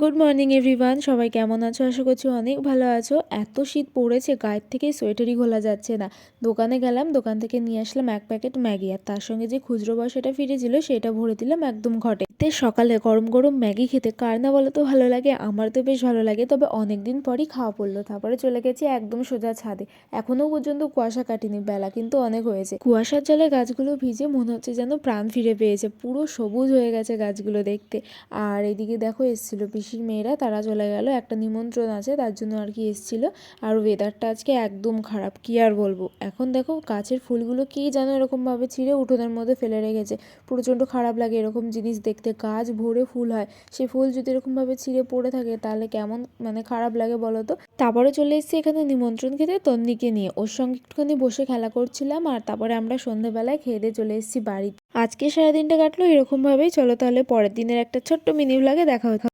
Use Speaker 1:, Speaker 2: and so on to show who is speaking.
Speaker 1: Good morning everyone, সবাই কেমন আছো? আশা করছি অনেক ভালো আছো। এত শীত পড়েছে, গায়ের থেকে সোয়েটারই খোলা যাচ্ছে না। দোকানে গেলাম, দোকান থেকে নিয়ে আসলাম 1 প্যাকেট ম্যাগি, আর তার সঙ্গে যে খুচরো পয়সাটা ফিরেছিল সেটা ভরে দিলাম একদম ঘটে। তে সকালে গরম গরম ম্যাগি খেতে কার না বলো তো ভালো লাগে? আমার তো বেশ ভালো লাগে, তবে অনেক দিন পরই খাওয়া পড়লো। তারপরে চলে গেছি একদম সোজা ছাদে। এখনো পর্যন্ত কুয়াশা কাটেনি, বেলা কিন্তু অনেক হয়েছে। কুয়াশার জলে গাছগুলো ভিজে মনে হচ্ছে যেন প্রাণ ফিরে পেয়েছে, পুরো সবুজ হয়ে গেছে গাছগুলো দেখতে। আর এদিকে দেখো এসেছিলো পিসির মেয়েরা, তারা চলে গেল, একটা নিমন্ত্রণ আছে তার জন্য আর কি এসেছিল। আর ওয়েদারটা আজকে একদম খারাপ, কি আর বলবো। এখন দেখো গাছের ফুলগুলো কি যেন এরকমভাবে ছিঁড়ে উঠোনের মধ্যে ফেলে রেখেছে। প্রচণ্ড খারাপ লাগে এরকম জিনিস দেখতে, গাছ ভরে ফুল হয়, সেই ফুল যদি এরকমভাবে ছিঁড়ে পড়ে থাকে তাহলে কেমন খারাপ লাগে বলো তো। তারপরে চলে এসেছি এখানে নিমন্ত্রণ খেতে তন্নিকে নিয়ে, ওর সঙ্গে একটুখানি বসে খেলা করছিলাম। আর তারপরে আমরা সন্ধ্যেবেলায় খেয়ে দিয়ে চলে এসেছি বাড়িতে। আজকে সারাদিনটা কাটলো এরকমভাবেই। চলো তাহলে পরের দিনের একটা ছোট্ট মিনি ভ্লগে দেখা হচ্ছে।